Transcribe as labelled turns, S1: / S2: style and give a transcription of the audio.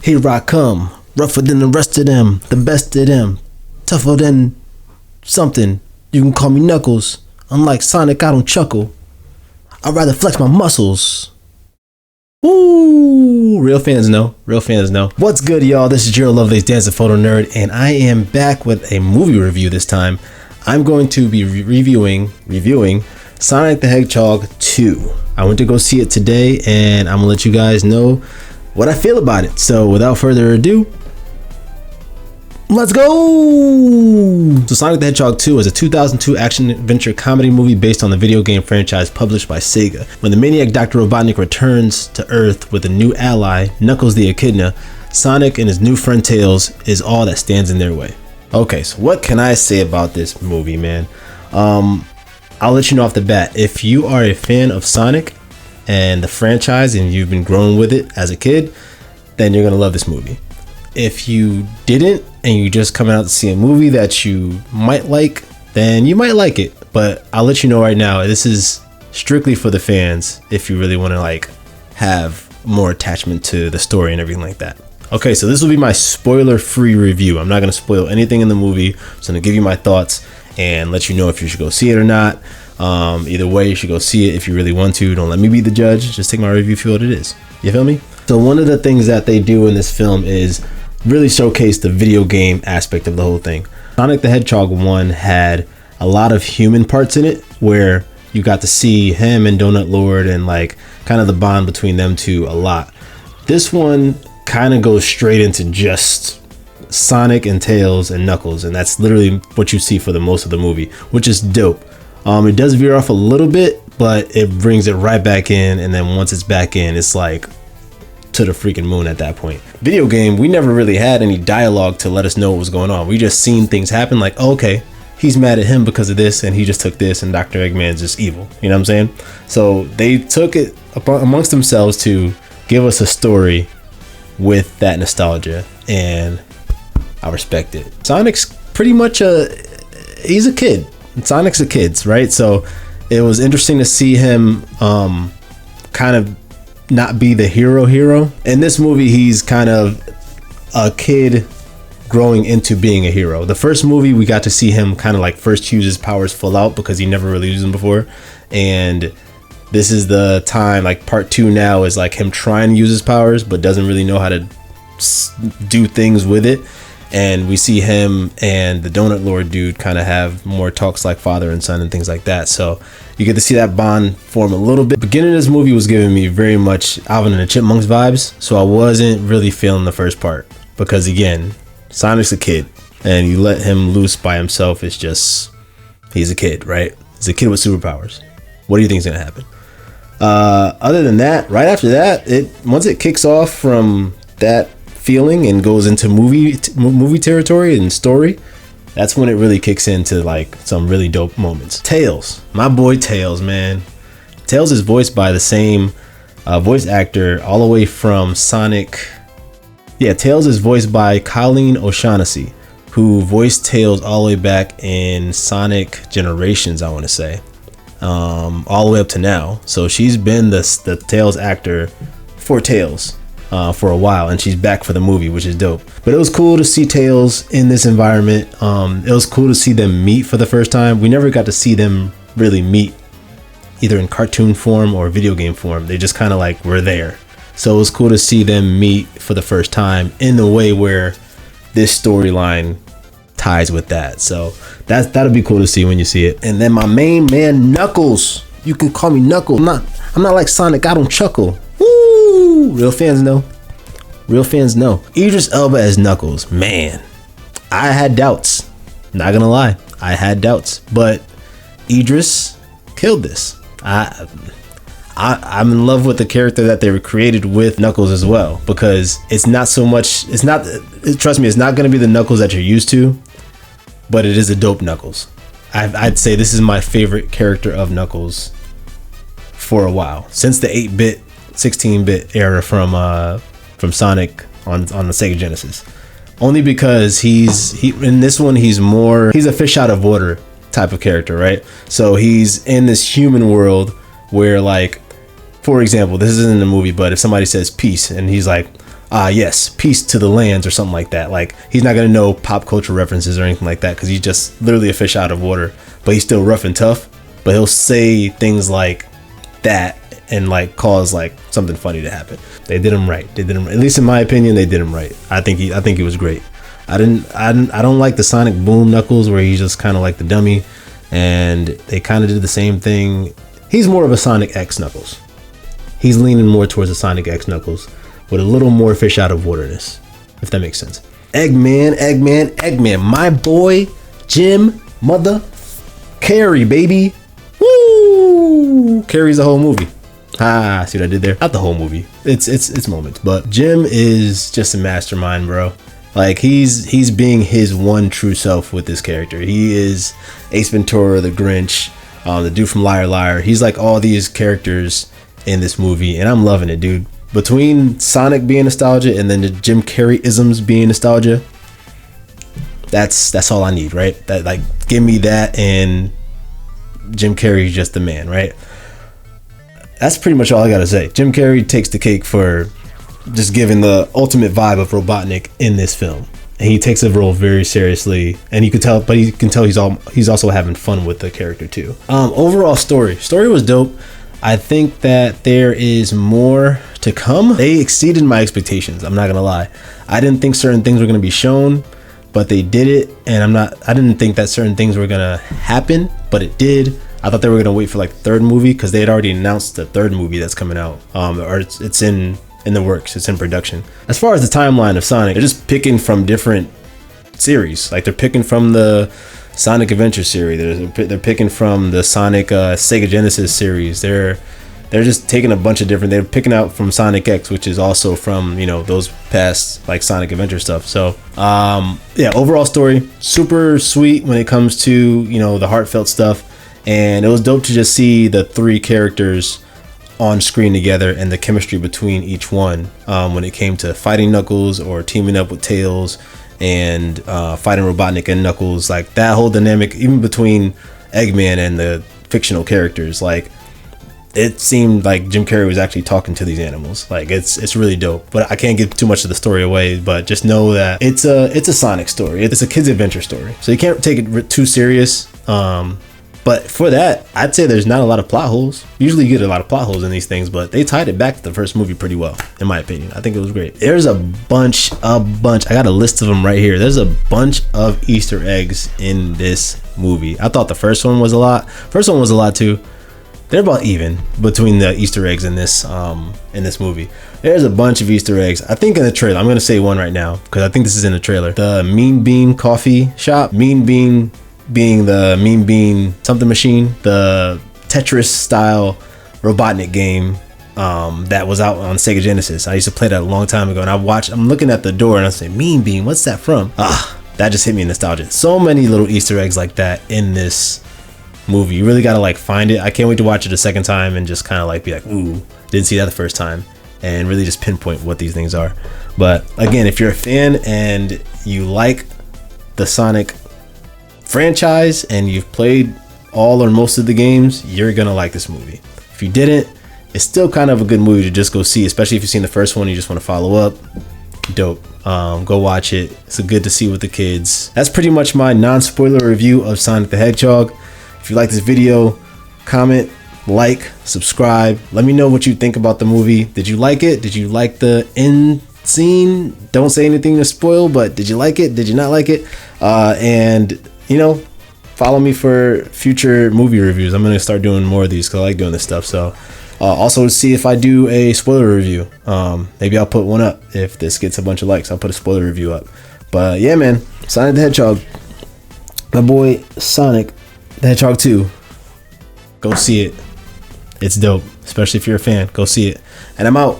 S1: Here I come, rougher than the rest of them, the best of them, tougher than something. You can call me Knuckles. Unlike Sonic, I don't chuckle. I'd rather flex my muscles. Woo! Real fans know. Real fans know. What's good, y'all? This is Gerald Lovelace, Dancing Photo Nerd, and I am back with a movie review this time. I'm going to be reviewing Sonic the Hedgehog 2. I went to go see it today, and I'm gonna let you guys know what I feel about it. So without further ado, let's go! So Sonic the Hedgehog 2 is a 2002 action-adventure comedy movie based on the video game franchise published by Sega. When the maniac Dr. Robotnik returns to Earth with a new ally, Knuckles the Echidna, Sonic and his new friend Tails is all that stands in their way. Okay, so what can I say about this movie, man? I'll let you know off the bat. If you are a fan of Sonic and the franchise and you've been growing with it as a kid, then you're gonna love this movie. If you didn't and you just come out to see a movie that you might like, then you might like it. But I'll let you know right now, this is strictly for the fans if you really want to like have more attachment to the story and everything like that. Okay, so this will be my spoiler-free review. I'm not going to spoil anything in the movie. I'm just going to give you my thoughts and let you know if you should go see it or not. Either way, you should go see it if you really want to. Don't let me be the judge. Just take my review for what it is. You feel me? So one of the things that they do in this film is really showcase the video game aspect of the whole thing. Sonic the Hedgehog 1 had a lot of human parts in it where you got to see him and Donut Lord and like kind of the bond between them two a lot. This one kind of goes straight into just Sonic and Tails and Knuckles, and that's literally what you see for the most of the movie, which is dope. It does veer off a little bit, but it brings it right back in, and then once it's back in, it's like to the freaking moon at that point. Video game, we never really had any dialogue to let us know what was going on. We just seen things happen like, oh, okay, he's mad at him because of this, and he just took this, and Dr. Eggman's just evil. You know what I'm saying? So they took it amongst themselves to give us a story with that nostalgia, and I respect it. Sonic's pretty much he's a kid. Sonic's a kid, right? So it was interesting to see him kind of not be the hero. In this movie, he's kind of a kid growing into being a hero. The first movie, we got to see him kind of like first use his powers full out because he never really used them before, and this is the time, like part 2 now is like him trying to use his powers but doesn't really know how to do things with it. And we see him and the Donut Lord dude kind of have more talks like father and son and things like that. So you get to see that bond form a little bit. Beginning of this movie was giving me very much Alvin and the Chipmunks vibes. So I wasn't really feeling the first part because again, Sonic's a kid and you let him loose by himself. It's just, he's a kid, right? He's a kid with superpowers. What do you think is going to happen? Other than that, right after that, once it kicks off from that feeling and goes into movie territory and story, that's when it really kicks into like some really dope moments. Tails, my boy Tails, man. Tails is voiced by the same voice actor all the way from Sonic. Yeah, Tails is voiced by Colleen O'Shaughnessy, who voiced Tails all the way back in Sonic Generations, I want to say. All the way up to now. So she's been the Tails actor for Tails for a while, and she's back for the movie, which is dope. But it was cool to see Tails in this environment. It was cool to see them meet for the first time. We never got to see them really meet either in cartoon form or video game form. They just kind of like were there. So it was cool to see them meet for the first time in the way where this storyline ties with that. So that'll be cool to see when you see it. And then my main man Knuckles, you can call me Knuckle. I'm not like Sonic, I don't chuckle. Woo! Real fans know. Idris Elba as Knuckles, man, I had doubts, not gonna lie, I had doubts, but Idris killed this. I'm in love with the character that they created with Knuckles as well, because trust me, it's not gonna be the Knuckles that you're used to, but it is a dope Knuckles. I'd say this is my favorite character of Knuckles for a while, since the 8-bit, 16-bit era from Sonic on the Sega Genesis. Only because in this one he's a fish out of water type of character, right? So he's in this human world where, like, for example, this isn't in the movie, but if somebody says peace and he's like, yes, peace to the lands or something like that. Like, he's not gonna know pop culture references or anything like that because he's just literally a fish out of water. But he's still rough and tough. But he'll say things like that and like cause like something funny to happen. They did him right. They did him, at least in my opinion, they did him right. I think he was great. I don't like the Sonic Boom Knuckles where he's just kind of like the dummy, and they kind of did the same thing. He's more of a Sonic X Knuckles. He's leaning more towards a Sonic X Knuckles with a little more fish out of waterness, if that makes sense. Eggman, my boy, Jim, mother, Carrey, baby. Woo! Carrey's the whole movie. See what I did there? Not the whole movie. It's moments, but Jim is just a mastermind, bro. Like, he's being his one true self with this character. He is Ace Ventura, the Grinch, the dude from Liar Liar. He's like all these characters in this movie, and I'm loving it, dude. Between Sonic being nostalgia and then the Jim Carrey isms being nostalgia, that's all I need, right? That, like, give me that, and Jim Carrey's just the man, right? That's pretty much all I gotta say. Jim Carrey takes the cake for just giving the ultimate vibe of Robotnik in this film. And he takes the role very seriously, and you can tell, but you can tell he's also having fun with the character too. Overall story was dope. I think that there is more to come. They exceeded my expectations. I'm not gonna lie. I didn't think certain things were gonna be shown, but they did it. And I didn't think that certain things were gonna happen, but it did. I thought they were gonna wait for like the third movie because they had already announced the third movie that's coming out. Or it's in the works. It's in production. As far as the timeline of Sonic, they're just picking from different series. Like, they're picking from the Sonic Adventure series. They're picking from the Sonic Sega Genesis series. They're just taking a bunch of different. They're picking out from Sonic X, which is also from, you know, those past like Sonic Adventure stuff. So yeah, overall story super sweet when it comes to, you know, the heartfelt stuff, and it was dope to just see the three characters on screen together and the chemistry between each one when it came to fighting Knuckles or teaming up with Tails and fighting Robotnik and Knuckles. Like, that whole dynamic, even between Eggman and the fictional characters, like, it seemed like Jim Carrey was actually talking to these animals. Like, it's really dope. But I can't give too much of the story away, but just know that it's a Sonic story. It's a kid's adventure story, so you can't take it too serious. But for that, I'd say there's not a lot of plot holes. Usually you get a lot of plot holes in these things, but they tied it back to the first movie pretty well, in my opinion. I think it was great. There's a bunch. I got a list of them right here. There's a bunch of Easter eggs in this movie. I thought the first one was a lot. First one was a lot too. They're about even between the Easter eggs in this movie. There's a bunch of Easter eggs. I think in the trailer, I'm gonna say one right now because I think this is in the trailer. The Mean Bean coffee shop. Mean Bean being the Mean Bean something machine, the Tetris style Robotnik game that was out on Sega Genesis. I used to play that a long time ago, and I'm looking at the door and I say, Mean Bean, what's that from? That just hit me in nostalgia. So many little Easter eggs like that in this movie. You really gotta like find it. I can't wait to watch it a second time and just kind of like be like, ooh, didn't see that the first time, and really just pinpoint what these things are. But again, if you're a fan and you like the Sonic franchise and you've played all or most of the games, you're gonna like this movie. If you didn't, it's still kind of a good movie to just go see, especially if you've seen the first one and you just want to follow up. Dope. Go watch it. It's good to see with the kids. That's pretty much my non-spoiler review of Sonic the Hedgehog. If you like this video, comment, like, subscribe. Let me know what you think about the movie. Did you like it? Did you like the end scene? Don't say anything to spoil, but did you like it? Did you not like it? And you know, follow me for future movie reviews. I'm gonna start doing more of these because I like doing this stuff. So also see if I do a spoiler review. Maybe I'll put one up if this gets a bunch of likes. I'll put a spoiler review up. But yeah, man, Sonic the Hedgehog, my boy Sonic the Hedgehog 2. Go see it. It's dope, especially if you're a fan. Go see it. And I'm out.